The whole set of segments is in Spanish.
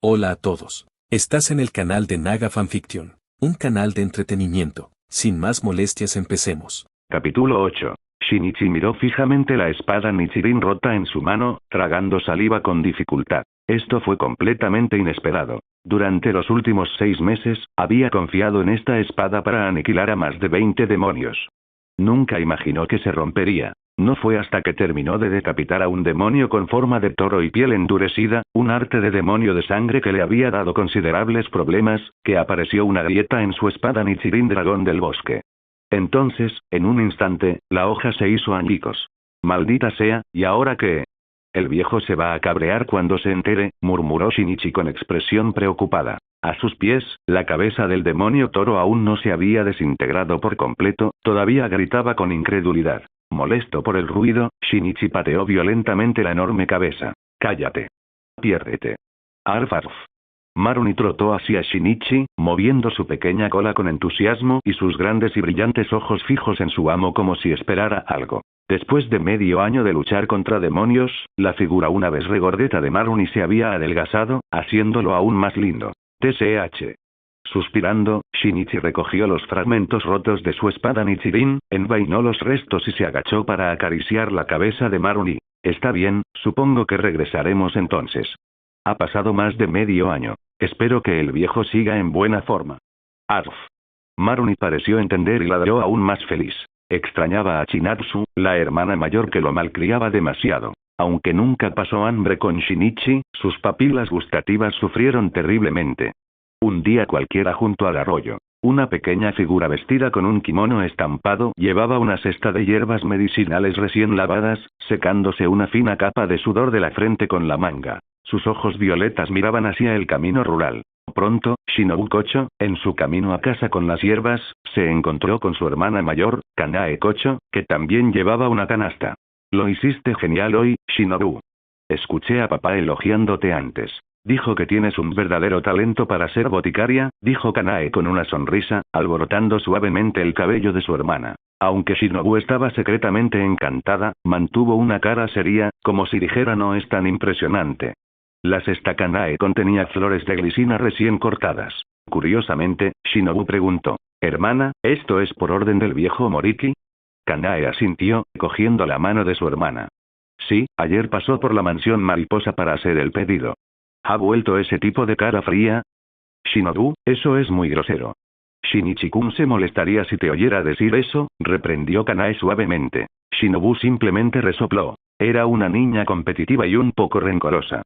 Hola a todos. Estás en el canal de Naga Fanfiction, un canal de entretenimiento. Sin más molestias, empecemos. Capítulo 8. Shinichi miró fijamente la espada Nichirin rota en su mano, tragando saliva con dificultad. Esto fue completamente inesperado. Durante los últimos 6 meses, había confiado en esta espada para aniquilar a más de 20 demonios. Nunca imaginó que se rompería. No fue hasta que terminó de decapitar a un demonio con forma de toro y piel endurecida, un arte de demonio de sangre que le había dado considerables problemas, que apareció una grieta en su espada Nichirin dragón del bosque. Entonces, en un instante, la hoja se hizo añicos. Maldita sea, ¿y ahora qué? El viejo se va a cabrear cuando se entere, murmuró Shinichi con expresión preocupada. A sus pies, la cabeza del demonio toro aún no se había desintegrado por completo, todavía gritaba con incredulidad. Molesto por el ruido, Shinichi pateó violentamente la enorme cabeza. ¡Cállate! ¡Piérdete! ¡Arf arf! Maruni trotó hacia Shinichi, moviendo su pequeña cola con entusiasmo y sus grandes y brillantes ojos fijos en su amo como si esperara algo. Después de medio año de luchar contra demonios, la figura una vez regordeta de Maruni se había adelgazado, haciéndolo aún más lindo. TSH. Suspirando, Shinichi recogió los fragmentos rotos de su espada Nichirin, envainó los restos y se agachó para acariciar la cabeza de Maruni. Está bien, supongo que regresaremos entonces. Ha pasado más de medio año. Espero que el viejo siga en buena forma. Arf. Maruni pareció entender y ladró aún más feliz. Extrañaba a Chinatsu, la hermana mayor que lo malcriaba demasiado. Aunque nunca pasó hambre con Shinichi, sus papilas gustativas sufrieron terriblemente. Un día cualquiera junto al arroyo, una pequeña figura vestida con un kimono estampado llevaba una cesta de hierbas medicinales recién lavadas, secándose una fina capa de sudor de la frente con la manga. Sus ojos violetas miraban hacia el camino rural. Pronto, Shinobu Kocho, en su camino a casa con las hierbas, se encontró con su hermana mayor, Kanae Kocho, que también llevaba una canasta. Lo hiciste genial hoy, Shinobu. Escuché a papá elogiándote antes. Dijo que tienes un verdadero talento para ser boticaria, dijo Kanae con una sonrisa, alborotando suavemente el cabello de su hermana. Aunque Shinobu estaba secretamente encantada, mantuvo una cara seria, como si dijera no es tan impresionante. La cesta Kanae contenía flores de glisina recién cortadas. Curiosamente, Shinobu preguntó, «Hermana, ¿esto es por orden del viejo Moriki?» Kanae asintió, cogiendo la mano de su hermana. «Sí, ayer pasó por la mansión mariposa para hacer el pedido». ¿Ha vuelto ese tipo de cara fría? Shinobu, eso es muy grosero. Shinichi-kun se molestaría si te oyera decir eso, reprendió Kanae suavemente. Shinobu simplemente resopló. Era una niña competitiva y un poco rencorosa.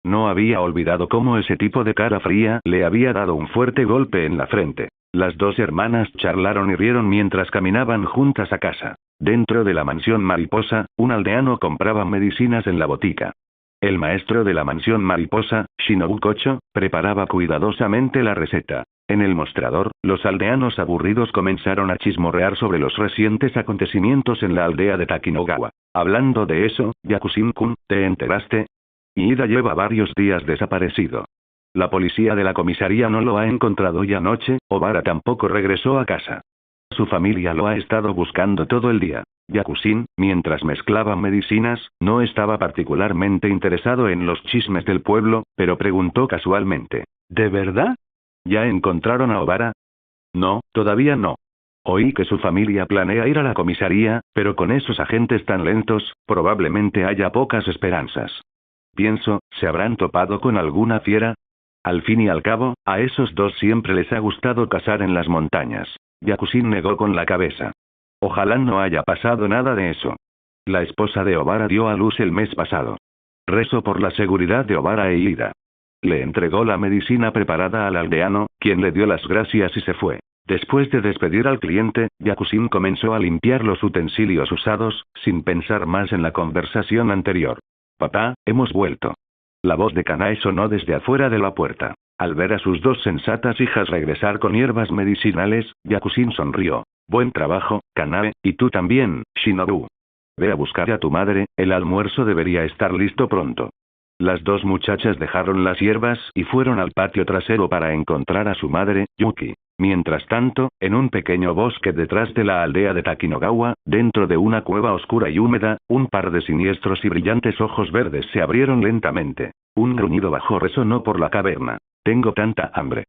No había olvidado cómo ese tipo de cara fría le había dado un fuerte golpe en la frente. Las dos hermanas charlaron y rieron mientras caminaban juntas a casa. Dentro de la mansión mariposa, un aldeano compraba medicinas en la botica. El maestro de la mansión mariposa, Shinobu Kocho, preparaba cuidadosamente la receta. En el mostrador, los aldeanos aburridos comenzaron a chismorrear sobre los recientes acontecimientos en la aldea de Takinogawa. Hablando de eso, Yakusin-kun, ¿te enteraste? Iida lleva varios días desaparecido. La policía de la comisaría no lo ha encontrado y anoche, Obara tampoco regresó a casa. Su familia lo ha estado buscando todo el día. Yakusin, mientras mezclaba medicinas, no estaba particularmente interesado en los chismes del pueblo, pero preguntó casualmente, ¿de verdad? ¿Ya encontraron a Obara? No, todavía no. Oí que su familia planea ir a la comisaría, pero con esos agentes tan lentos, probablemente haya pocas esperanzas. Pienso, ¿se habrán topado con alguna fiera? Al fin y al cabo, a esos dos siempre les ha gustado cazar en las montañas. Yakusin negó con la cabeza. Ojalá no haya pasado nada de eso. La esposa de Obara dio a luz el mes pasado. Rezo por la seguridad de Obara e Iida. Le entregó la medicina preparada al aldeano, quien le dio las gracias y se fue. Después de despedir al cliente, Yakusin comenzó a limpiar los utensilios usados, sin pensar más en la conversación anterior. Papá, hemos vuelto. La voz de Kanae sonó desde afuera de la puerta. Al ver a sus dos sensatas hijas regresar con hierbas medicinales, Yakusin sonrió. Buen trabajo, Kanae, y tú también, Shinobu. Ve a buscar a tu madre, el almuerzo debería estar listo pronto. Las dos muchachas dejaron las hierbas y fueron al patio trasero para encontrar a su madre, Yuki. Mientras tanto, en un pequeño bosque detrás de la aldea de Takinogawa, dentro de una cueva oscura y húmeda, un par de siniestros y brillantes ojos verdes se abrieron lentamente. Un gruñido bajo resonó por la caverna. Tengo tanta hambre.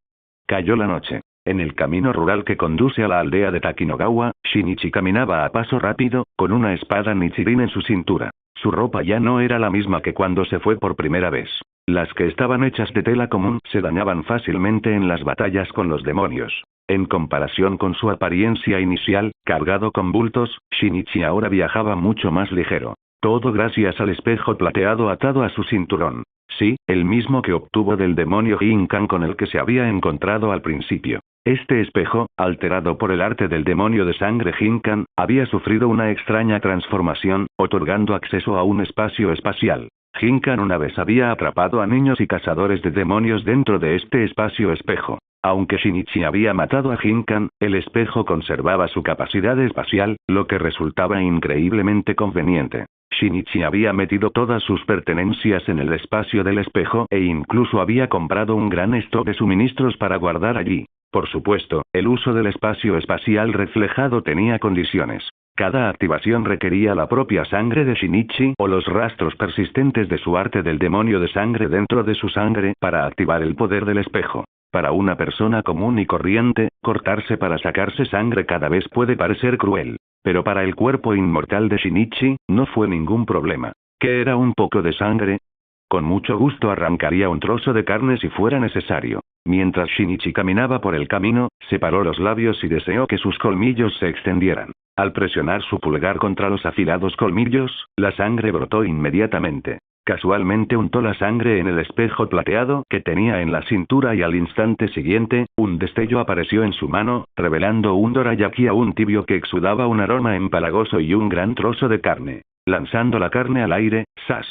Cayó la noche. En el camino rural que conduce a la aldea de Takinogawa, Shinichi caminaba a paso rápido, con una espada Nichirin en su cintura. Su ropa ya no era la misma que cuando se fue por primera vez. Las que estaban hechas de tela común se dañaban fácilmente en las batallas con los demonios. En comparación con su apariencia inicial, cargado con bultos, Shinichi ahora viajaba mucho más ligero. Todo gracias al espejo plateado atado a su cinturón. Sí, el mismo que obtuvo del demonio Hinkan con el que se había encontrado al principio. Este espejo, alterado por el arte del demonio de sangre Hinkan, había sufrido una extraña transformación, otorgando acceso a un espacio espacial. Hinkan una vez había atrapado a niños y cazadores de demonios dentro de este espacio espejo. Aunque Shinichi había matado a Hinkan, el espejo conservaba su capacidad espacial, lo que resultaba increíblemente conveniente. Shinichi había metido todas sus pertenencias en el espacio del espejo e incluso había comprado un gran stock de suministros para guardar allí. Por supuesto, el uso del espacio espacial reflejado tenía condiciones. Cada activación requería la propia sangre de Shinichi o los rastros persistentes de su arte del demonio de sangre dentro de su sangre para activar el poder del espejo. Para una persona común y corriente, cortarse para sacarse sangre cada vez puede parecer cruel. Pero para el cuerpo inmortal de Shinichi, no fue ningún problema. ¿Qué era un poco de sangre? Con mucho gusto arrancaría un trozo de carne si fuera necesario. Mientras Shinichi caminaba por el camino, separó los labios y deseó que sus colmillos se extendieran. Al presionar su pulgar contra los afilados colmillos, la sangre brotó inmediatamente. Casualmente untó la sangre en el espejo plateado que tenía en la cintura y al instante siguiente, un destello apareció en su mano, revelando un dorayaki aún tibio que exudaba un aroma empalagoso y un gran trozo de carne. Lanzando la carne al aire, ¡zas!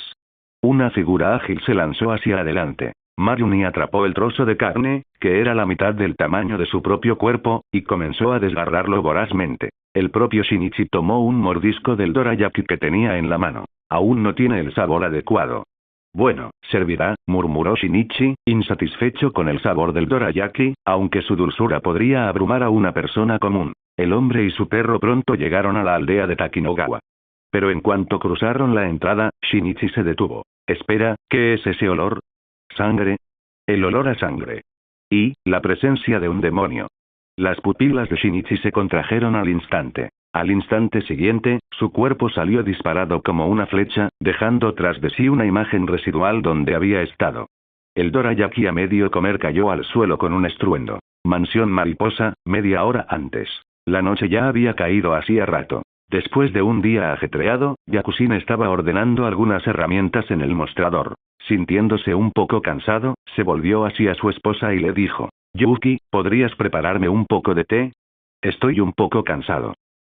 Una figura ágil se lanzó hacia adelante. Mayumi atrapó el trozo de carne, que era la mitad del tamaño de su propio cuerpo, y comenzó a desgarrarlo vorazmente. El propio Shinichi tomó un mordisco del dorayaki que tenía en la mano. Aún no tiene el sabor adecuado. Bueno, servirá, murmuró Shinichi, insatisfecho con el sabor del dorayaki, aunque su dulzura podría abrumar a una persona común. El hombre y su perro pronto llegaron a la aldea de Takinogawa. Pero en cuanto cruzaron la entrada, Shinichi se detuvo. Espera, ¿qué es ese olor? ¿Sangre? El olor a sangre. Y, la presencia de un demonio. Las pupilas de Shinichi se contrajeron al instante. Al instante siguiente, su cuerpo salió disparado como una flecha, dejando tras de sí una imagen residual donde había estado. El dorayaki a medio comer cayó al suelo con un estruendo. Mansión mariposa, media hora antes. La noche ya había caído hacía rato. Después de un día ajetreado, Yakusin estaba ordenando algunas herramientas en el mostrador. Sintiéndose un poco cansado, se volvió hacia su esposa y le dijo: Yuki, ¿podrías prepararme un poco de té? Estoy un poco cansado.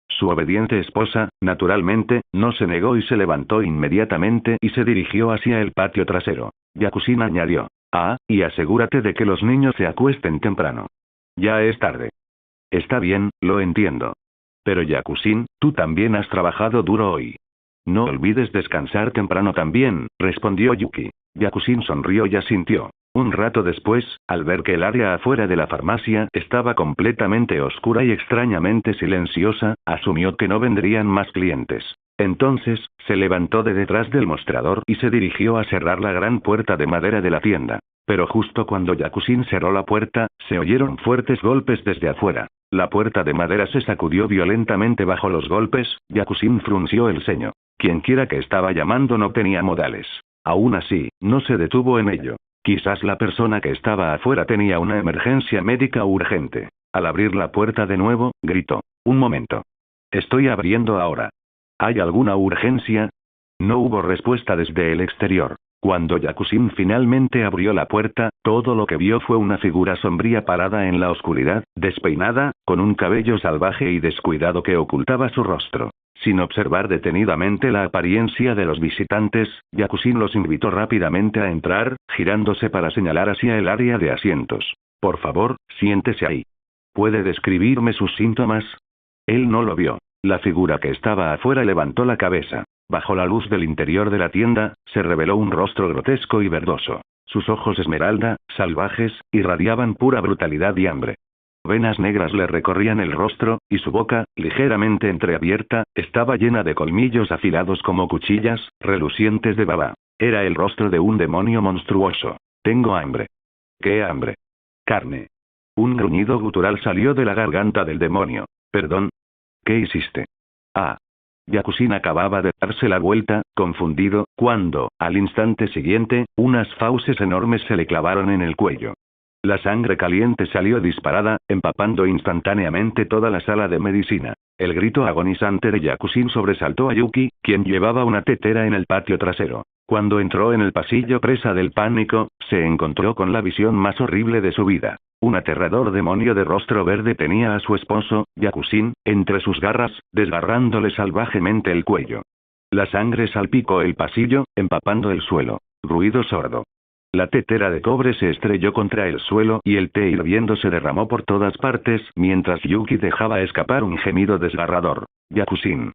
Su obediente esposa, naturalmente, no se negó y se levantó inmediatamente y se dirigió hacia el patio trasero. Yakusin añadió: y asegúrate de que los niños se acuesten temprano. Ya es tarde. Está bien, lo entiendo. Pero Yakusin, tú también has trabajado duro hoy. No olvides descansar temprano también, respondió Yuki. Yakusin sonrió y asintió. Un rato después, al ver que el área afuera de la farmacia estaba completamente oscura y extrañamente silenciosa, asumió que no vendrían más clientes. Entonces, se levantó de detrás del mostrador y se dirigió a cerrar la gran puerta de madera de la tienda. Pero justo cuando Yakusin cerró la puerta, se oyeron fuertes golpes desde afuera. La puerta de madera se sacudió violentamente bajo los golpes. Yakusin frunció el ceño. Quienquiera que estaba llamando no tenía modales. Aún así, no se detuvo en ello. Quizás la persona que estaba afuera tenía una emergencia médica urgente. Al abrir la puerta de nuevo, gritó: Un momento. Estoy abriendo ahora. ¿Hay alguna urgencia? No hubo respuesta desde el exterior. Cuando Yakusin finalmente abrió la puerta, todo lo que vio fue una figura sombría parada en la oscuridad, despeinada, con un cabello salvaje y descuidado que ocultaba su rostro. Sin observar detenidamente la apariencia de los visitantes, Yakusin los invitó rápidamente a entrar, girándose para señalar hacia el área de asientos. Por favor, siéntese ahí. ¿Puede describirme sus síntomas? Él no lo vio. La figura que estaba afuera levantó la cabeza. Bajo la luz del interior de la tienda, se reveló un rostro grotesco y verdoso. Sus ojos esmeralda, salvajes, irradiaban pura brutalidad y hambre. Venas negras le recorrían el rostro, y su boca, ligeramente entreabierta, estaba llena de colmillos afilados como cuchillas, relucientes de baba. Era el rostro de un demonio monstruoso. Tengo hambre. ¿Qué hambre? Carne. Un gruñido gutural salió de la garganta del demonio. ¿Perdón? ¿Qué hiciste? Ah. Yakusin acababa de darse la vuelta, confundido, cuando, al instante siguiente, unas fauces enormes se le clavaron en el cuello. La sangre caliente salió disparada, empapando instantáneamente toda la sala de medicina. El grito agonizante de Yakusin sobresaltó a Yuki, quien llevaba una tetera en el patio trasero. Cuando entró en el pasillo presa del pánico, se encontró con la visión más horrible de su vida. Un aterrador demonio de rostro verde tenía a su esposo, Yakusin, entre sus garras, desgarrándole salvajemente el cuello. La sangre salpicó el pasillo, empapando el suelo. Ruido sordo. La tetera de cobre se estrelló contra el suelo y el té hirviendo se derramó por todas partes mientras Yuki dejaba escapar un gemido desgarrador. Yakusin.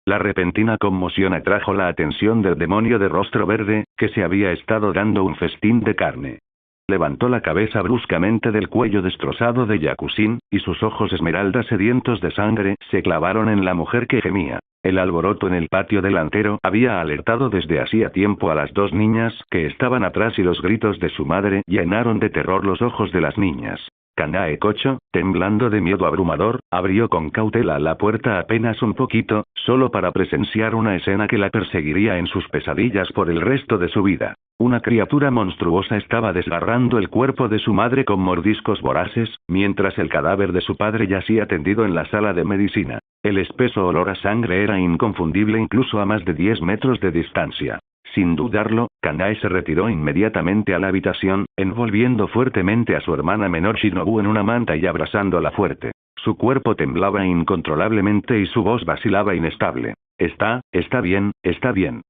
La repentina conmoción atrajo la atención del demonio de rostro verde, que se había estado dando un festín de carne. Levantó la cabeza bruscamente del cuello destrozado de Yakusin, y sus ojos esmeralda sedientos de sangre se clavaron en la mujer que gemía. El alboroto en el patio delantero había alertado desde hacía tiempo a las dos niñas que estaban atrás y los gritos de su madre llenaron de terror los ojos de las niñas. Kanae Kocho, temblando de miedo abrumador, abrió con cautela la puerta apenas un poquito, solo para presenciar una escena que la perseguiría en sus pesadillas por el resto de su vida. Una criatura monstruosa estaba desgarrando el cuerpo de su madre con mordiscos voraces, mientras el cadáver de su padre yacía tendido en la sala de medicina. El espeso olor a sangre era inconfundible incluso a más de 10 metros de distancia. Sin dudarlo, Kanae se retiró inmediatamente a la habitación, envolviendo fuertemente a su hermana menor Shinobu en una manta y abrazándola fuerte. Su cuerpo temblaba incontrolablemente y su voz vacilaba inestable. Está bien, está bien.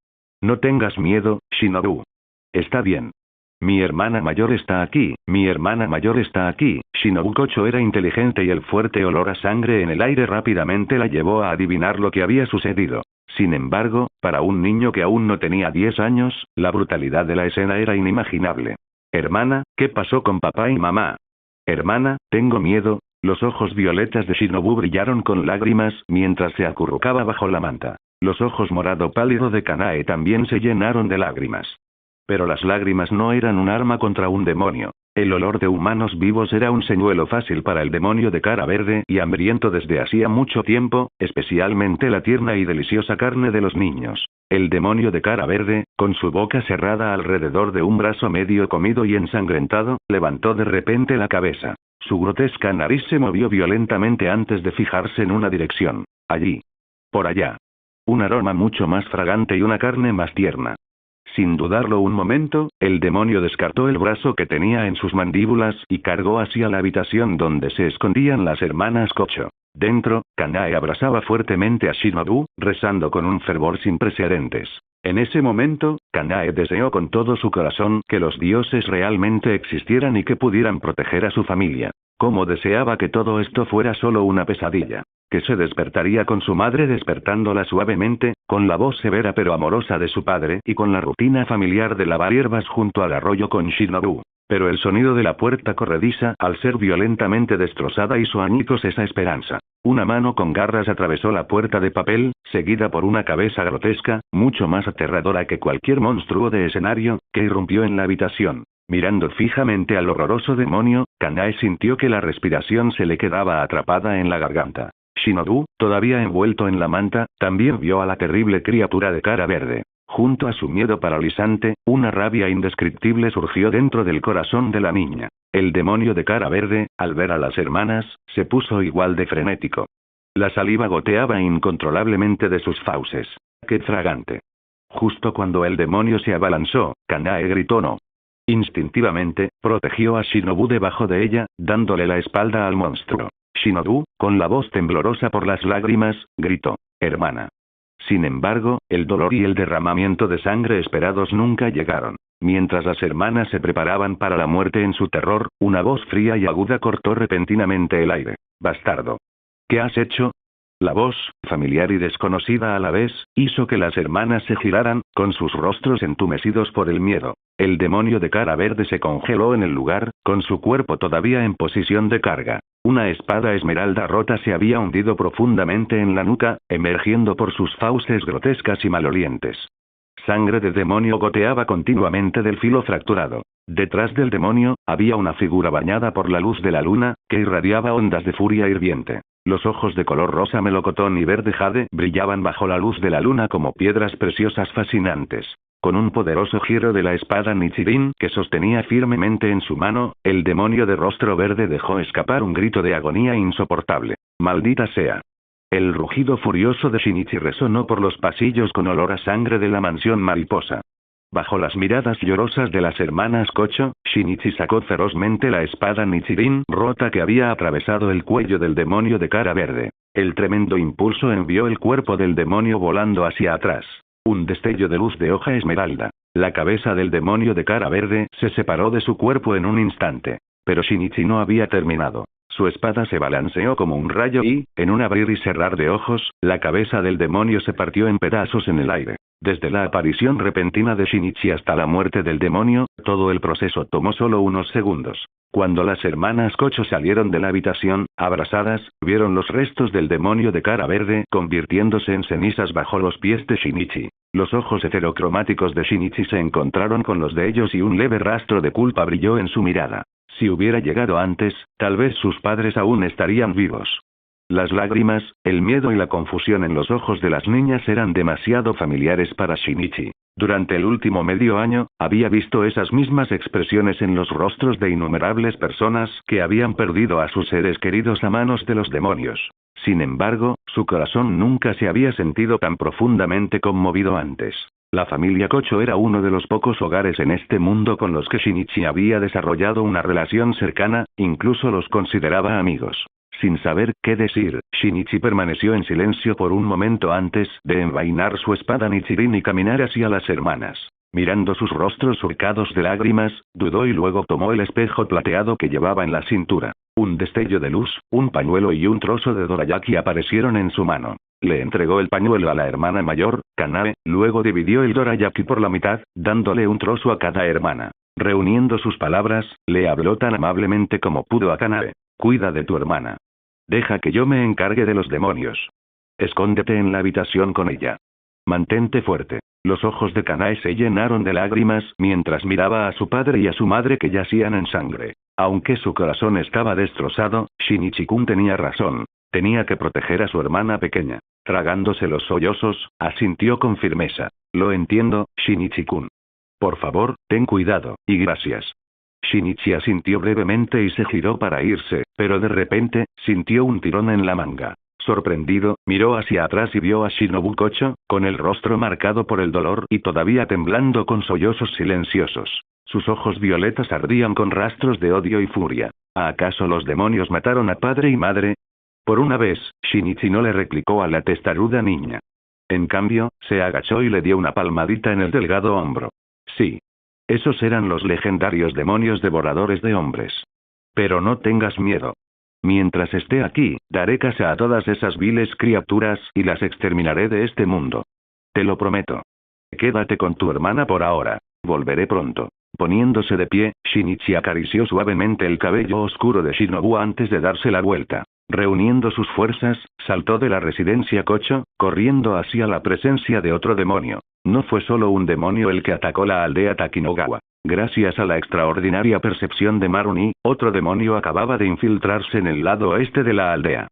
No tengas miedo, Shinobu. Está bien. Mi hermana mayor está aquí, mi hermana mayor está aquí. Shinobu Kocho era inteligente y el fuerte olor a sangre en el aire rápidamente la llevó a adivinar lo que había sucedido. Sin embargo, para un niño que aún no tenía 10 años, la brutalidad de la escena era inimaginable. Hermana, ¿qué pasó con papá y mamá? Hermana, tengo miedo. Los ojos violetas de Shinobu brillaron con lágrimas mientras se acurrucaba bajo la manta. Los ojos morado pálido de Kanae también se llenaron de lágrimas. Pero las lágrimas no eran un arma contra un demonio. El olor de humanos vivos era un señuelo fácil para el demonio de cara verde y hambriento desde hacía mucho tiempo, especialmente la tierna y deliciosa carne de los niños. El demonio de cara verde, con su boca cerrada alrededor de un brazo medio comido y ensangrentado, levantó de repente la cabeza. Su grotesca nariz se movió violentamente antes de fijarse en una dirección. Allí. Por allá. Un aroma mucho más fragante y una carne más tierna. Sin dudarlo un momento, el demonio descartó el brazo que tenía en sus mandíbulas y cargó hacia la habitación donde se escondían las hermanas Kocho. Dentro, Kanae abrazaba fuertemente a Shinobu, rezando con un fervor sin precedentes. En ese momento, Kanae deseó con todo su corazón que los dioses realmente existieran y que pudieran proteger a su familia. Cómo deseaba que todo esto fuera solo una pesadilla. Que se despertaría con su madre despertándola suavemente, con la voz severa pero amorosa de su padre y con la rutina familiar de lavar hierbas junto al arroyo con Shinobu. Pero el sonido de la puerta corrediza al ser violentamente destrozada hizo añicos esa esperanza. Una mano con garras atravesó la puerta de papel, seguida por una cabeza grotesca, mucho más aterradora que cualquier monstruo de escenario, que irrumpió en la habitación. Mirando fijamente al horroroso demonio, Kanae sintió que la respiración se le quedaba atrapada en la garganta. Shinobu, todavía envuelto en la manta, también vio a la terrible criatura de cara verde. Junto a su miedo paralizante, una rabia indescriptible surgió dentro del corazón de la niña. El demonio de cara verde, al ver a las hermanas, se puso igual de frenético. La saliva goteaba incontrolablemente de sus fauces. ¡Qué fragante! Justo cuando el demonio se abalanzó, Kanae gritó no. Instintivamente, protegió a Shinobu debajo de ella, dándole la espalda al monstruo. Shinobu, con la voz temblorosa por las lágrimas, gritó: «Hermana». Sin embargo, el dolor y el derramamiento de sangre esperados nunca llegaron. Mientras las hermanas se preparaban para la muerte en su terror, una voz fría y aguda cortó repentinamente el aire. «Bastardo. ¿Qué has hecho?». La voz, familiar y desconocida a la vez, hizo que las hermanas se giraran, con sus rostros entumecidos por el miedo. El demonio de cara verde se congeló en el lugar, con su cuerpo todavía en posición de carga. Una espada esmeralda rota se había hundido profundamente en la nuca, emergiendo por sus fauces grotescas y malolientes. Sangre de demonio goteaba continuamente del filo fracturado. Detrás del demonio, había una figura bañada por la luz de la luna, que irradiaba ondas de furia hirviente. Los ojos de color rosa melocotón y verde jade brillaban bajo la luz de la luna como piedras preciosas fascinantes. Con un poderoso giro de la espada Nichirin que sostenía firmemente en su mano, el demonio de rostro verde dejó escapar un grito de agonía insoportable. ¡Maldita sea! El rugido furioso de Shinichi resonó por los pasillos con olor a sangre de la mansión mariposa. Bajo las miradas llorosas de las hermanas Kocho, Shinichi sacó ferozmente la espada Nichirin rota que había atravesado el cuello del demonio de cara verde. El tremendo impulso envió el cuerpo del demonio volando hacia atrás. Un destello de luz de hoja esmeralda. La cabeza del demonio de cara verde se separó de su cuerpo en un instante. Pero Shinichi no había terminado. Su espada se balanceó como un rayo y, en un abrir y cerrar de ojos, la cabeza del demonio se partió en pedazos en el aire. Desde la aparición repentina de Shinichi hasta la muerte del demonio, todo el proceso tomó solo unos segundos. Cuando las hermanas Kocho salieron de la habitación, abrazadas, vieron los restos del demonio de cara verde convirtiéndose en cenizas bajo los pies de Shinichi. Los ojos heterocromáticos de Shinichi se encontraron con los de ellos y un leve rastro de culpa brilló en su mirada. Si hubiera llegado antes, tal vez sus padres aún estarían vivos. Las lágrimas, el miedo y la confusión en los ojos de las niñas eran demasiado familiares para Shinichi. Durante el último medio año, había visto esas mismas expresiones en los rostros de innumerables personas que habían perdido a sus seres queridos a manos de los demonios. Sin embargo, su corazón nunca se había sentido tan profundamente conmovido antes. La familia Kocho era uno de los pocos hogares en este mundo con los que Shinichi había desarrollado una relación cercana, incluso los consideraba amigos. Sin saber qué decir, Shinichi permaneció en silencio por un momento antes de envainar su espada Nichirin y caminar hacia las hermanas. Mirando sus rostros surcados de lágrimas, dudó y luego tomó el espejo plateado que llevaba en la cintura. Un destello de luz, un pañuelo y un trozo de dorayaki aparecieron en su mano. Le entregó el pañuelo a la hermana mayor, Kanae, luego dividió el dorayaki por la mitad, dándole un trozo a cada hermana. Reuniendo sus palabras, le habló tan amablemente como pudo a Kanae. Cuida de tu hermana. Deja que yo me encargue de los demonios. Escóndete en la habitación con ella. Mantente fuerte. Los ojos de Kanae se llenaron de lágrimas mientras miraba a su padre y a su madre que yacían en sangre. Aunque su corazón estaba destrozado, Shinichi-kun tenía razón. Tenía que proteger a su hermana pequeña. Tragándose los sollozos, asintió con firmeza. Lo entiendo, Shinichi-kun. Por favor, ten cuidado, y gracias. Shinichi asintió brevemente y se giró para irse, pero de repente, sintió un tirón en la manga. Sorprendido, miró hacia atrás y vio a Shinobu Kocho, con el rostro marcado por el dolor y todavía temblando con sollozos silenciosos. Sus ojos violetas ardían con rastros de odio y furia. ¿Acaso los demonios mataron a padre y madre? Por una vez, Shinichi no le replicó a la testaruda niña. En cambio, se agachó y le dio una palmadita en el delgado hombro. Sí. Esos eran los legendarios demonios devoradores de hombres. Pero no tengas miedo. Mientras esté aquí, daré casa a todas esas viles criaturas y las exterminaré de este mundo. Te lo prometo. Quédate con tu hermana por ahora. Volveré pronto. Poniéndose de pie, Shinichi acarició suavemente el cabello oscuro de Shinobu antes de darse la vuelta. Reuniendo sus fuerzas, saltó de la residencia Kocho, corriendo hacia la presencia de otro demonio. No fue solo un demonio el que atacó la aldea Takinogawa. Gracias a la extraordinaria percepción de Maruni, otro demonio acababa de infiltrarse en el lado oeste de la aldea.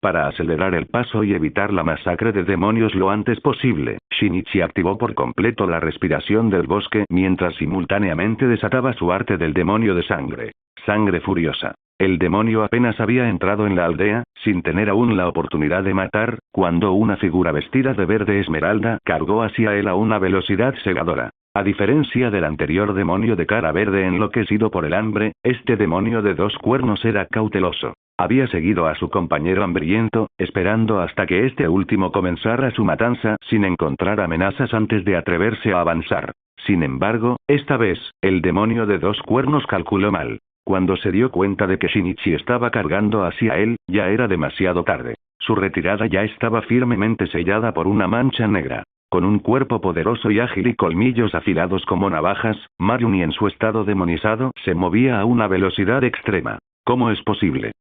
Para acelerar el paso y evitar la masacre de demonios lo antes posible, Shinichi activó por completo la respiración del bosque mientras simultáneamente desataba su arte del demonio de sangre. Sangre furiosa. El demonio apenas había entrado en la aldea, sin tener aún la oportunidad de matar, cuando una figura vestida de verde esmeralda cargó hacia él a una velocidad cegadora. A diferencia del anterior demonio de cara verde enloquecido por el hambre, este demonio de dos cuernos era cauteloso. Había seguido a su compañero hambriento, esperando hasta que este último comenzara su matanza sin encontrar amenazas antes de atreverse a avanzar. Sin embargo, esta vez, el demonio de dos cuernos calculó mal. Cuando se dio cuenta de que Shinichi estaba cargando hacia él, ya era demasiado tarde. Su retirada ya estaba firmemente sellada por una mancha negra. Con un cuerpo poderoso y ágil y colmillos afilados como navajas, Maruni en su estado demonizado se movía a una velocidad extrema. ¿Cómo es posible?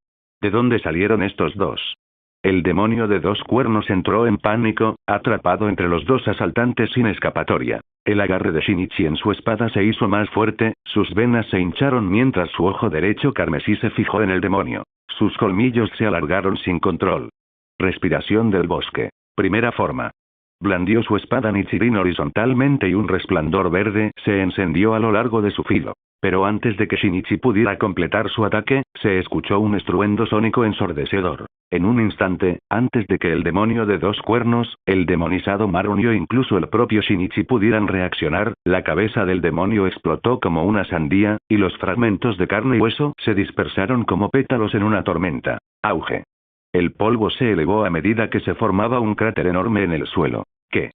¿De dónde salieron estos dos? El demonio de dos cuernos entró en pánico, atrapado entre los dos asaltantes sin escapatoria. El agarre de Shinichi en su espada se hizo más fuerte, sus venas se hincharon mientras su ojo derecho carmesí se fijó en el demonio. Sus colmillos se alargaron sin control. Respiración del bosque. Primera forma. Blandió su espada Nichirin horizontalmente y un resplandor verde se encendió a lo largo de su filo. Pero antes de que Shinichi pudiera completar su ataque, se escuchó un estruendo sónico ensordecedor. En un instante, antes de que el demonio de dos cuernos, el demonizado Maruni o incluso el propio Shinichi pudieran reaccionar, la cabeza del demonio explotó como una sandía, y los fragmentos de carne y hueso se dispersaron como pétalos en una tormenta. Auge. El polvo se elevó a medida que se formaba un cráter enorme en el suelo. ¿Qué?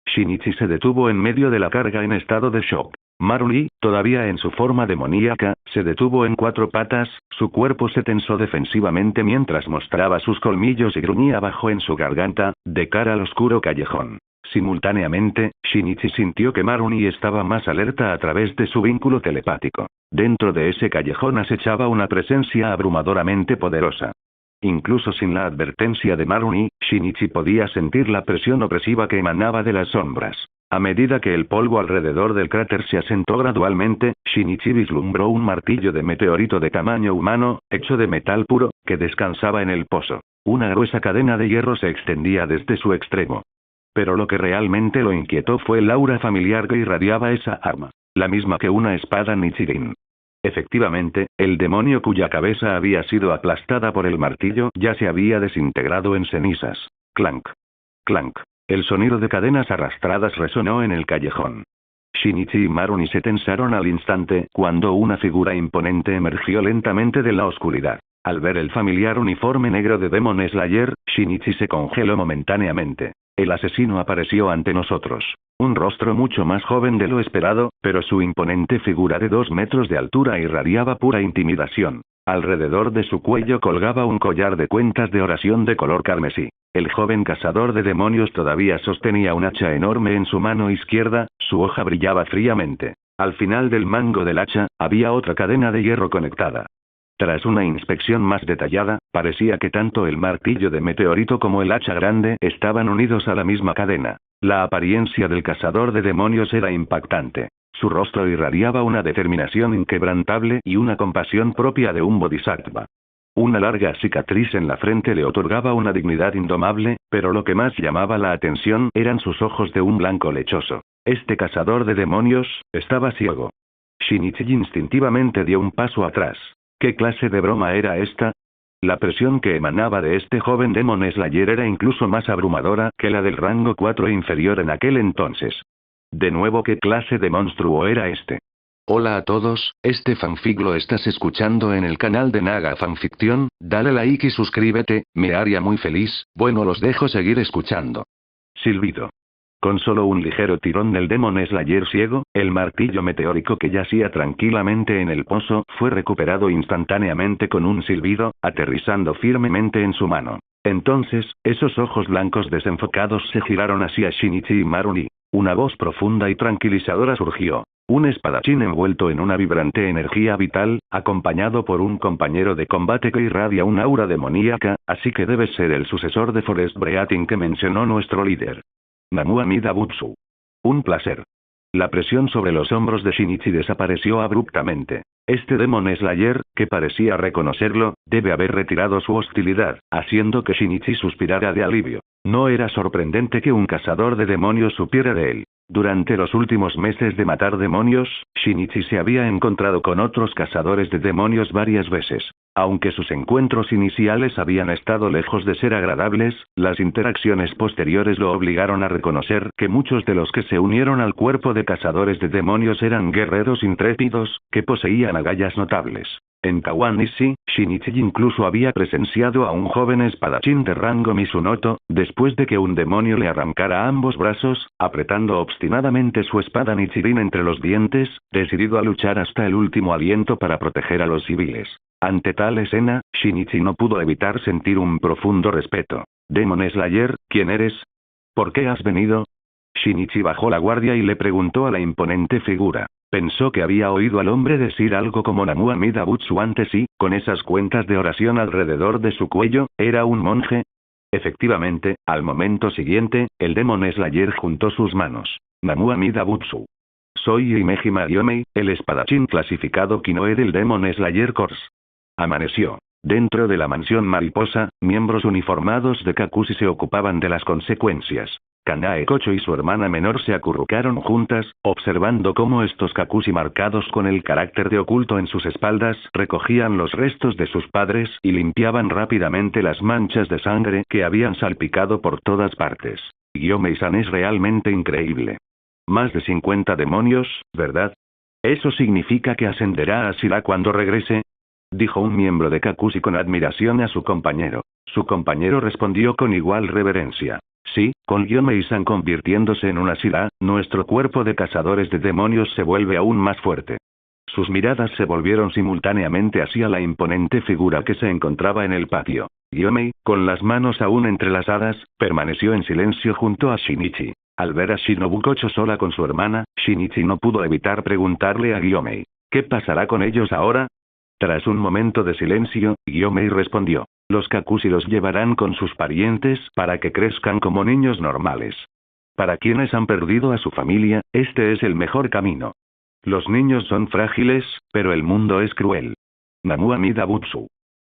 Shinichi se detuvo en medio de la carga en estado de shock. Maruni, todavía en su forma demoníaca, se detuvo en cuatro patas, su cuerpo se tensó defensivamente mientras mostraba sus colmillos y gruñía abajo en su garganta, de cara al oscuro callejón. Simultáneamente, Shinichi sintió que Maruni estaba más alerta a través de su vínculo telepático. Dentro de ese callejón acechaba una presencia abrumadoramente poderosa. Incluso sin la advertencia de Maruni, Shinichi podía sentir la presión opresiva que emanaba de las sombras. A medida que el polvo alrededor del cráter se asentó gradualmente, Shinichi vislumbró un martillo de meteorito de tamaño humano, hecho de metal puro, que descansaba en el pozo. Una gruesa cadena de hierro se extendía desde su extremo. Pero lo que realmente lo inquietó fue el aura familiar que irradiaba esa arma. La misma que una espada Nichirin. Efectivamente, el demonio cuya cabeza había sido aplastada por el martillo ya se había desintegrado en cenizas. Clank. Clank. El sonido de cadenas arrastradas resonó en el callejón. Shinichi y Maruni se tensaron al instante cuando una figura imponente emergió lentamente de la oscuridad. Al ver el familiar uniforme negro de Demon Slayer, Shinichi se congeló momentáneamente. El asesino apareció ante nosotros. Un rostro mucho más joven de lo esperado, pero su imponente figura de 2 metros de altura irradiaba pura intimidación. Alrededor de su cuello colgaba un collar de cuentas de oración de color carmesí. El joven cazador de demonios todavía sostenía un hacha enorme en su mano izquierda, su hoja brillaba fríamente. Al final del mango del hacha, había otra cadena de hierro conectada. Tras una inspección más detallada, parecía que tanto el martillo de meteorito como el hacha grande estaban unidos a la misma cadena. La apariencia del cazador de demonios era impactante. Su rostro irradiaba una determinación inquebrantable y una compasión propia de un bodhisattva. Una larga cicatriz en la frente le otorgaba una dignidad indomable, pero lo que más llamaba la atención eran sus ojos de un blanco lechoso. Este cazador de demonios estaba ciego. Shinichi instintivamente dio un paso atrás. ¿Qué clase de broma era esta? La presión que emanaba de este joven Demon Slayer era incluso más abrumadora que la del rango 4 inferior en aquel entonces. De nuevo, ¿qué clase de monstruo era este? Hola a todos, este fanfic lo estás escuchando en el canal de Naga Fanfiction, dale like y suscríbete, me haría muy feliz, bueno los dejo seguir escuchando. Silbido. Con solo un ligero tirón del Demon Slayer ciego, el martillo meteórico que yacía tranquilamente en el pozo fue recuperado instantáneamente con un silbido, aterrizando firmemente en su mano. Entonces, esos ojos blancos desenfocados se giraron hacia Shinichi y Maruni. Una voz profunda y tranquilizadora surgió. Un espadachín envuelto en una vibrante energía vital, acompañado por un compañero de combate que irradia un aura demoníaca, así que debes ser el sucesor de Forest Breathing que mencionó nuestro líder. Namu Amida Butsu. Un placer. La presión sobre los hombros de Shinichi desapareció abruptamente. Este Demon Slayer, que parecía reconocerlo, debe haber retirado su hostilidad, haciendo que Shinichi suspirara de alivio. No era sorprendente que un cazador de demonios supiera de él. Durante los últimos meses de matar demonios, Shinichi se había encontrado con otros cazadores de demonios varias veces. Aunque sus encuentros iniciales habían estado lejos de ser agradables, las interacciones posteriores lo obligaron a reconocer que muchos de los que se unieron al cuerpo de cazadores de demonios eran guerreros intrépidos, que poseían agallas notables. En Kawanishi, Shinichi incluso había presenciado a un joven espadachín de rango Misunoto, después de que un demonio le arrancara ambos brazos, apretando obstinadamente su espada Nichirin entre los dientes, decidido a luchar hasta el último aliento para proteger a los civiles. Ante tal escena, Shinichi no pudo evitar sentir un profundo respeto. Demon Slayer, ¿quién eres? ¿Por qué has venido? Shinichi bajó la guardia y le preguntó a la imponente figura. Pensó que había oído al hombre decir algo como Namu Amida Butsu antes y, con esas cuentas de oración alrededor de su cuello, ¿era un monje? Efectivamente, al momento siguiente, el Demon Slayer juntó sus manos. Namu Amida Butsu. Soy Himeji Mariomei, el espadachín clasificado Kinoe del Demon Slayer Corps. Amaneció. Dentro de la mansión mariposa, miembros uniformados de Kakushi se ocupaban de las consecuencias. Kanae Kocho y su hermana menor se acurrucaron juntas, observando cómo estos Kakushi marcados con el carácter de oculto en sus espaldas recogían los restos de sus padres y limpiaban rápidamente las manchas de sangre que habían salpicado por todas partes. Gyomei-san es realmente increíble. Más de 50 demonios, ¿verdad? ¿Eso significa que ascenderá a Shira cuando regrese? Dijo un miembro de Kakushi con admiración a su compañero. Su compañero respondió con igual reverencia. Sí, con Gyomei-san convirtiéndose en una Shira, nuestro cuerpo de cazadores de demonios se vuelve aún más fuerte. Sus miradas se volvieron simultáneamente hacia la imponente figura que se encontraba en el patio. Gyomei, con las manos aún entrelazadas, permaneció en silencio junto a Shinichi. Al ver a Shinobu Kocho sola con su hermana, Shinichi no pudo evitar preguntarle a Gyomei. ¿Qué pasará con ellos ahora? Tras un momento de silencio, Gyomei respondió. Los Kakushi los llevarán con sus parientes para que crezcan como niños normales. Para quienes han perdido a su familia, este es el mejor camino. Los niños son frágiles, pero el mundo es cruel. Namu Amida Butsu.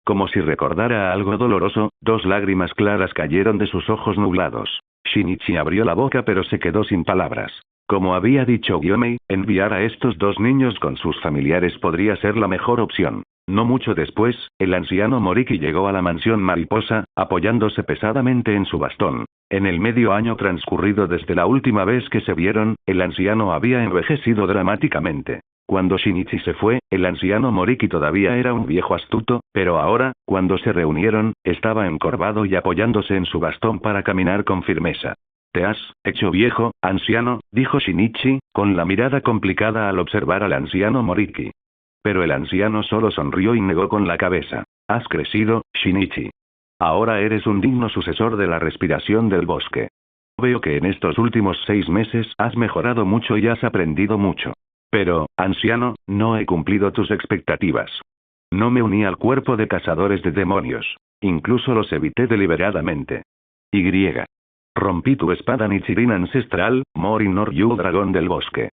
Como si recordara algo doloroso, 2 lágrimas claras cayeron de sus ojos nublados. Shinichi abrió la boca pero se quedó sin palabras. Como había dicho Gyomei, enviar a estos 2 niños con sus familiares podría ser la mejor opción. No mucho después, el anciano Moriki llegó a la mansión mariposa, apoyándose pesadamente en su bastón. En el medio año transcurrido desde la última vez que se vieron, el anciano había envejecido dramáticamente. Cuando Shinichi se fue, el anciano Moriki todavía era un viejo astuto, pero ahora, cuando se reunieron, estaba encorvado y apoyándose en su bastón para caminar con firmeza. «¿Te has hecho viejo, anciano?», dijo Shinichi, con la mirada complicada al observar al anciano Moriki. Pero el anciano solo sonrió y negó con la cabeza. «Has crecido, Shinichi. Ahora eres un digno sucesor de la respiración del bosque. Veo que en estos últimos 6 meses has mejorado mucho y has aprendido mucho. Pero, anciano, no he cumplido tus expectativas. No me uní al cuerpo de cazadores de demonios. Incluso los evité deliberadamente. Rompí tu espada Nichirin ancestral, Mori no Ryu dragón del bosque».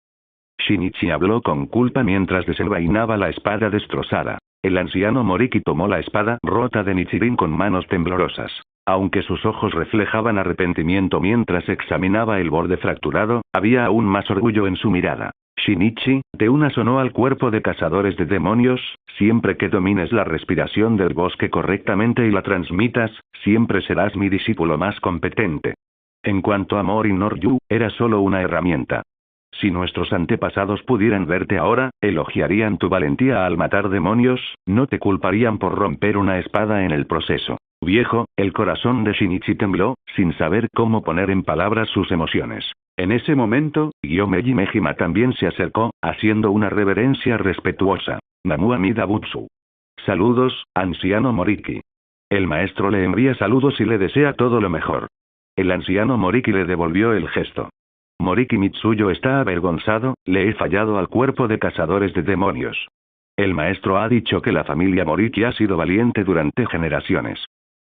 Shinichi habló con culpa mientras desenvainaba la espada destrozada. El anciano Moriki tomó la espada rota de Nichirin con manos temblorosas. Aunque sus ojos reflejaban arrepentimiento mientras examinaba el borde fracturado, había aún más orgullo en su mirada. «Shinichi, te unas o no al cuerpo de cazadores de demonios, siempre que domines la respiración del bosque correctamente y la transmitas, siempre serás mi discípulo más competente. En cuanto a Mori no Ryu, era solo una herramienta. Si nuestros antepasados pudieran verte ahora, elogiarían tu valentía al matar demonios, no te culparían por romper una espada en el proceso». Viejo, el corazón de Shinichi tembló, sin saber cómo poner en palabras sus emociones. En ese momento, Gyomei Mejima también se acercó, haciendo una reverencia respetuosa. «Namu Amida Butsu». «Saludos, anciano Moriki». El maestro le envía saludos y le desea todo lo mejor. El anciano Moriki le devolvió el gesto. «Moriki Mitsuyo está avergonzado, le he fallado al cuerpo de cazadores de demonios. El maestro ha dicho que la familia Moriki ha sido valiente durante generaciones.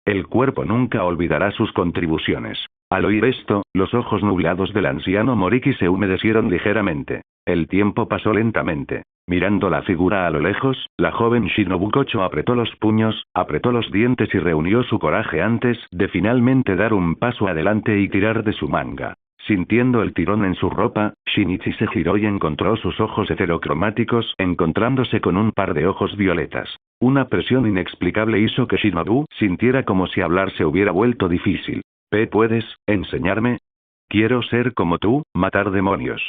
El cuerpo nunca olvidará sus contribuciones». Al oír esto, los ojos nublados del anciano Moriki se humedecieron ligeramente. El tiempo pasó lentamente. Mirando la figura a lo lejos, la joven Shinobu Kocho apretó los puños, apretó los dientes y reunió su coraje antes de finalmente dar un paso adelante y tirar de su manga. Sintiendo el tirón en su ropa, Shinichi se giró y encontró sus ojos heterocromáticos encontrándose con un par de ojos violetas. Una presión inexplicable hizo que Shinobu sintiera como si hablar se hubiera vuelto difícil. ¿Puedes enseñarme? Quiero ser como tú, matar demonios».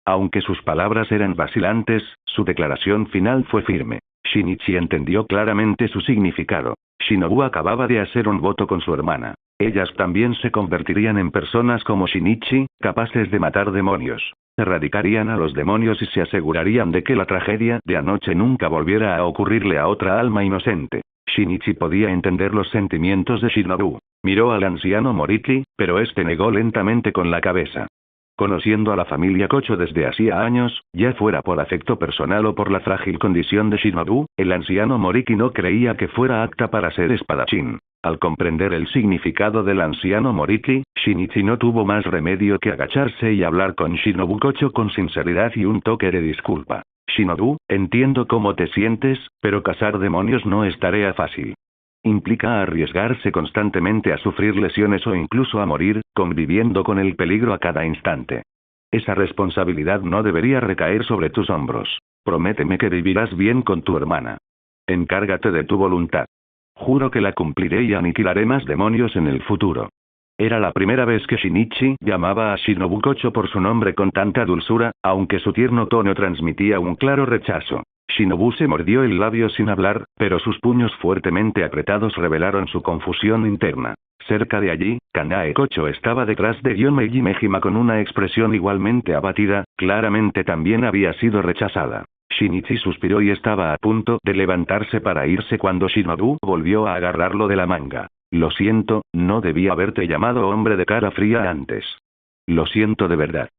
Aunque sus palabras eran vacilantes, su declaración final fue firme. Shinichi entendió claramente su significado. Shinobu acababa de hacer un voto con su hermana. Ellas también se convertirían en personas como Shinichi, capaces de matar demonios. Erradicarían a los demonios y se asegurarían de que la tragedia de anoche nunca volviera a ocurrirle a otra alma inocente. Shinichi podía entender los sentimientos de Shinobu. Miró al anciano Moriki, pero este negó lentamente con la cabeza. Conociendo a la familia Kocho desde hacía años, ya fuera por afecto personal o por la frágil condición de Shinobu, el anciano Moriki no creía que fuera apta para ser espadachín. Al comprender el significado del anciano Moriki, Shinichi no tuvo más remedio que agacharse y hablar con Shinobu Kocho con sinceridad y un toque de disculpa. Shinobu, entiendo cómo te sientes, pero cazar demonios no es tarea fácil. Implica arriesgarse constantemente a sufrir lesiones o incluso a morir, conviviendo con el peligro a cada instante. Esa responsabilidad no debería recaer sobre tus hombros. Prométeme que vivirás bien con tu hermana. Encárgate de tu voluntad. Juro que la cumpliré y aniquilaré más demonios en el futuro. Era la primera vez que Shinichi llamaba a Shinobu Kocho por su nombre con tanta dulzura, aunque su tierno tono transmitía un claro rechazo. Shinobu se mordió el labio sin hablar, pero sus puños fuertemente apretados revelaron su confusión interna. Cerca de allí, Kanae Kocho estaba detrás de Meiji Mejima con una expresión igualmente abatida, claramente también había sido rechazada. Shinichi suspiró y estaba a punto de levantarse para irse cuando Shinobu volvió a agarrarlo de la manga. Lo siento, no debí haberte llamado hombre de cara fría antes. Lo siento de verdad.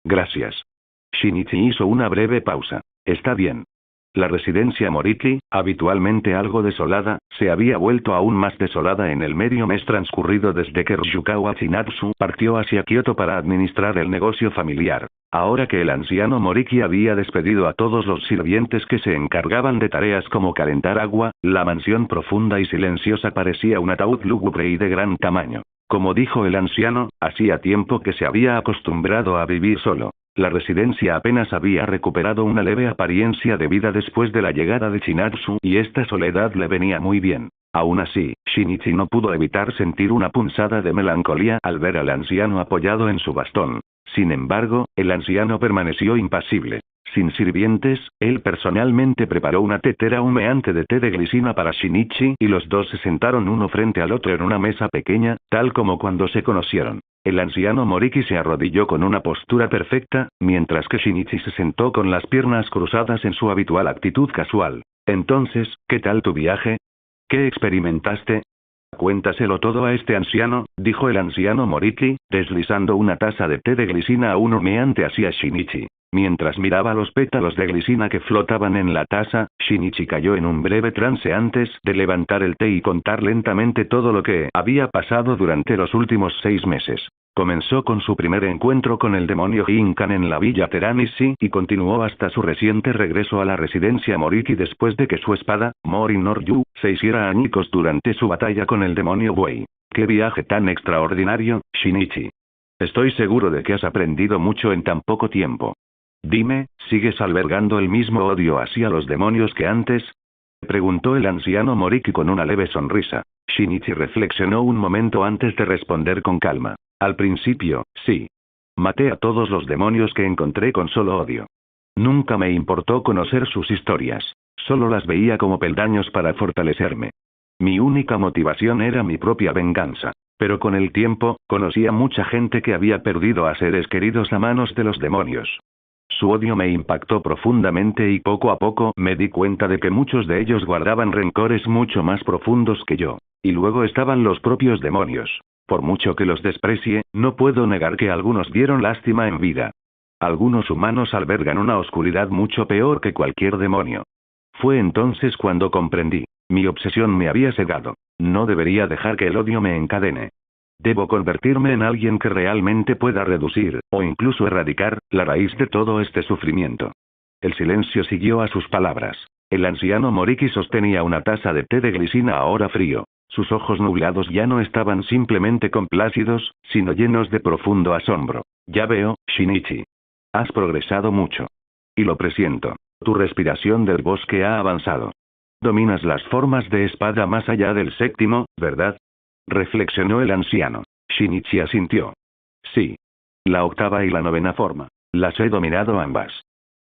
Gracias. Shinichi hizo una breve pausa. Está bien. La residencia Moriki, habitualmente algo desolada, se había vuelto aún más desolada en el medio mes transcurrido desde que Ryukawa Chinatsu partió hacia Kioto para administrar el negocio familiar. Ahora que el anciano Moriki había despedido a todos los sirvientes que se encargaban de tareas como calentar agua, la mansión profunda y silenciosa parecía un ataúd lúgubre y de gran tamaño. Como dijo el anciano, hacía tiempo que se había acostumbrado a vivir solo. La residencia apenas había recuperado una leve apariencia de vida después de la llegada de Chinatsu y esta soledad le venía muy bien. Aún así, Shinichi no pudo evitar sentir una punzada de melancolía al ver al anciano apoyado en su bastón. Sin embargo, el anciano permaneció impasible. Sin sirvientes, él personalmente preparó una tetera humeante de té de glicina para Shinichi y los dos se sentaron uno frente al otro en una mesa pequeña, tal como cuando se conocieron. El anciano Moriki se arrodilló con una postura perfecta, mientras que Shinichi se sentó con las piernas cruzadas en su habitual actitud casual. Entonces, ¿qué tal tu viaje? ¿Qué experimentaste? Cuéntaselo todo a este anciano, dijo el anciano Moriki, deslizando una taza de té de glicina aún humeante hacia Shinichi. Mientras miraba los pétalos de glicina que flotaban en la taza, Shinichi cayó en un breve trance antes de levantar el té y contar lentamente todo lo que había pasado durante los últimos 6 meses. Comenzó con su primer encuentro con el demonio Ginkan en la villa Teranishi y continuó hasta su reciente regreso a la residencia Moriki después de que su espada, Mori no Ryu, se hiciera añicos durante su batalla con el demonio Wei. ¡Qué viaje tan extraordinario, Shinichi! Estoy seguro de que has aprendido mucho en tan poco tiempo. Dime, ¿sigues albergando el mismo odio hacia los demonios que antes? Preguntó el anciano Moriki con una leve sonrisa. Shinichi reflexionó un momento antes de responder con calma. Al principio, sí. Maté a todos los demonios que encontré con solo odio. Nunca me importó conocer sus historias. Solo las veía como peldaños para fortalecerme. Mi única motivación era mi propia venganza. Pero con el tiempo, conocí a mucha gente que había perdido a seres queridos a manos de los demonios. Su odio me impactó profundamente y poco a poco me di cuenta de que muchos de ellos guardaban rencores mucho más profundos que yo. Y luego estaban los propios demonios. Por mucho que los desprecie, no puedo negar que algunos dieron lástima en vida. Algunos humanos albergan una oscuridad mucho peor que cualquier demonio. Fue entonces cuando comprendí. Mi obsesión me había cegado. No debería dejar que el odio me encadene. Debo convertirme en alguien que realmente pueda reducir, o incluso erradicar, la raíz de todo este sufrimiento. El silencio siguió a sus palabras. El anciano Moriki sostenía una taza de té de glicina ahora frío. Sus ojos nublados ya no estaban simplemente complácidos, sino llenos de profundo asombro. Ya veo, Shinichi. Has progresado mucho. Y lo presiento. Tu respiración del bosque ha avanzado. Dominas las formas de espada más allá del 7º, ¿verdad? Reflexionó el anciano. Shinichi asintió. Sí. La 8ª y la 9ª forma. Las he dominado ambas.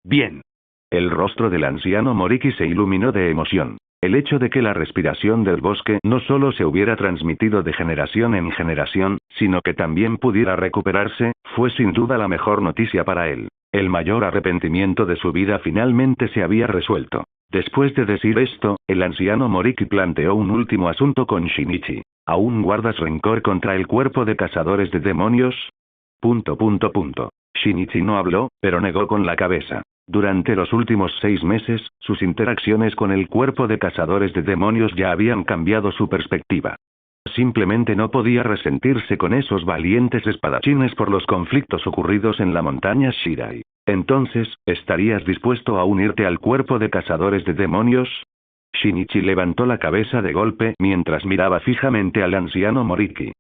Bien. El rostro del anciano Moriki se iluminó de emoción. El hecho de que la respiración del bosque no solo se hubiera transmitido de generación en generación, sino que también pudiera recuperarse, fue sin duda la mejor noticia para él. El mayor arrepentimiento de su vida finalmente se había resuelto. Después de decir esto, el anciano Moriki planteó un último asunto con Shinichi. ¿Aún guardas rencor contra el cuerpo de cazadores de demonios? Shinichi no habló, pero negó con la cabeza. Durante los últimos 6 meses, sus interacciones con el cuerpo de cazadores de demonios ya habían cambiado su perspectiva. Simplemente no podía resentirse con esos valientes espadachines por los conflictos ocurridos en la montaña Shirai. Entonces, ¿estarías dispuesto a unirte al cuerpo de cazadores de demonios? Shinichi levantó la cabeza de golpe mientras miraba fijamente al anciano Moriki.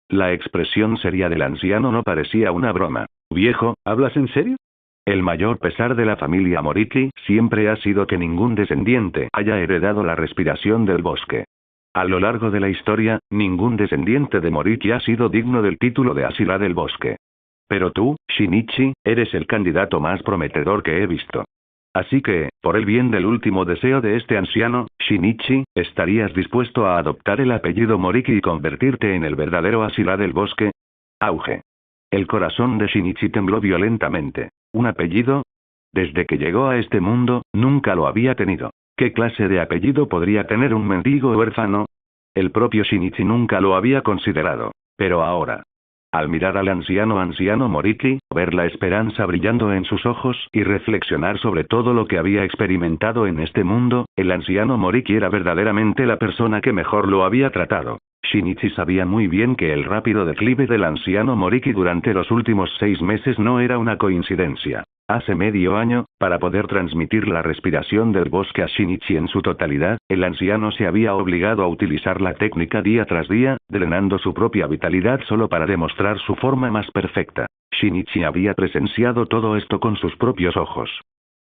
La expresión seria del anciano no parecía una broma. Viejo, ¿hablas en serio? El mayor pesar de la familia Moriki siempre ha sido que ningún descendiente haya heredado la respiración del bosque. A lo largo de la historia, ningún descendiente de Moriki ha sido digno del título de Asila del bosque. Pero tú, Shinichi, eres el candidato más prometedor que he visto. Así que, por el bien del último deseo de este anciano, Shinichi, ¿estarías dispuesto a adoptar el apellido Moriki y convertirte en el verdadero Asila del bosque? Auge. El corazón de Shinichi tembló violentamente. ¿Un apellido? Desde que llegó a este mundo, nunca lo había tenido. ¿Qué clase de apellido podría tener un mendigo huérfano? El propio Shinichi nunca lo había considerado. Pero ahora, al mirar al anciano Moriki, ver la esperanza brillando en sus ojos y reflexionar sobre todo lo que había experimentado en este mundo, el anciano Moriki era verdaderamente la persona que mejor lo había tratado. Shinichi sabía muy bien que el rápido declive del anciano Moriki durante los últimos 6 meses no era una coincidencia. Hace medio año, para poder transmitir la respiración del bosque a Shinichi en su totalidad, el anciano se había obligado a utilizar la técnica día tras día, drenando su propia vitalidad solo para demostrar su forma más perfecta. Shinichi había presenciado todo esto con sus propios ojos.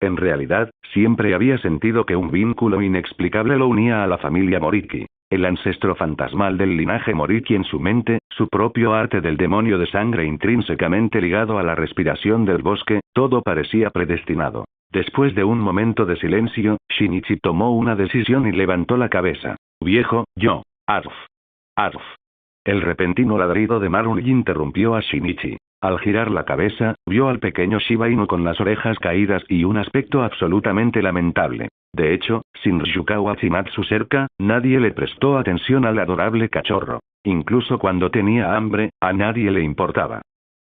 En realidad, siempre había sentido que un vínculo inexplicable lo unía a la familia Moriki. El ancestro fantasmal del linaje Moriki en su mente, su propio arte del demonio de sangre intrínsecamente ligado a la respiración del bosque, todo parecía predestinado. Después de un momento de silencio, Shinichi tomó una decisión y levantó la cabeza. Viejo, yo. Arf. Arf. El repentino ladrido de Marui interrumpió a Shinichi. Al girar la cabeza, vio al pequeño Shiba Inu con las orejas caídas y un aspecto absolutamente lamentable. De hecho, sin Ryukawa Chimatsu cerca, nadie le prestó atención al adorable cachorro. Incluso cuando tenía hambre, a nadie le importaba.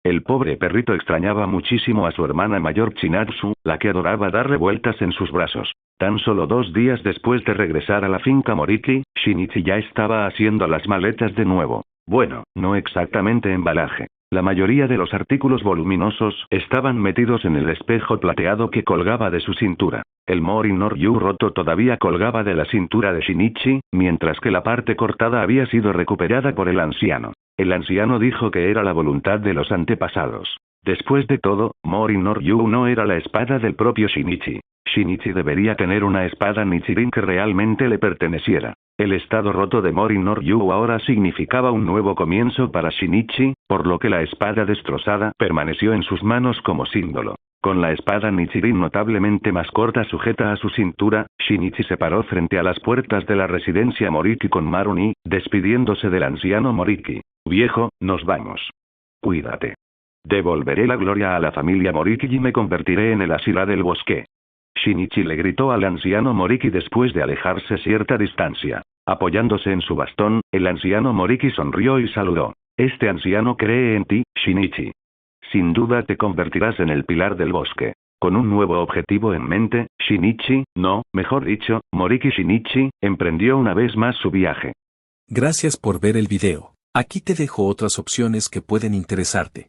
El pobre perrito extrañaba muchísimo a su hermana mayor Chinatsu, la que adoraba darle vueltas en sus brazos. Tan solo 2 días después de regresar a la finca Moriki, Shinichi ya estaba haciendo las maletas de nuevo. Bueno, no exactamente embalaje. La mayoría de los artículos voluminosos estaban metidos en el espejo plateado que colgaba de su cintura. El Mori no Ryu roto todavía colgaba de la cintura de Shinichi, mientras que la parte cortada había sido recuperada por el anciano. El anciano dijo que era la voluntad de los antepasados. Después de todo, Mori no Ryu no era la espada del propio Shinichi. Shinichi debería tener una espada Nichirin que realmente le perteneciera. El estado roto de Mori no Ryu ahora significaba un nuevo comienzo para Shinichi, por lo que la espada destrozada permaneció en sus manos como símbolo. Con la espada Nichirin notablemente más corta sujeta a su cintura, Shinichi se paró frente a las puertas de la residencia Moriki con Maruni, despidiéndose del anciano Moriki. Viejo, nos vamos. Cuídate. Devolveré la gloria a la familia Moriki y me convertiré en el Asila del bosque. Shinichi le gritó al anciano Moriki después de alejarse cierta distancia. Apoyándose en su bastón, el anciano Moriki sonrió y saludó. Este anciano cree en ti, Shinichi. Sin duda te convertirás en el pilar del bosque. Con un nuevo objetivo en mente, Shinichi, no, mejor dicho, Moriki Shinichi, emprendió una vez más su viaje. Gracias por ver el video. Aquí te dejo otras opciones que pueden interesarte.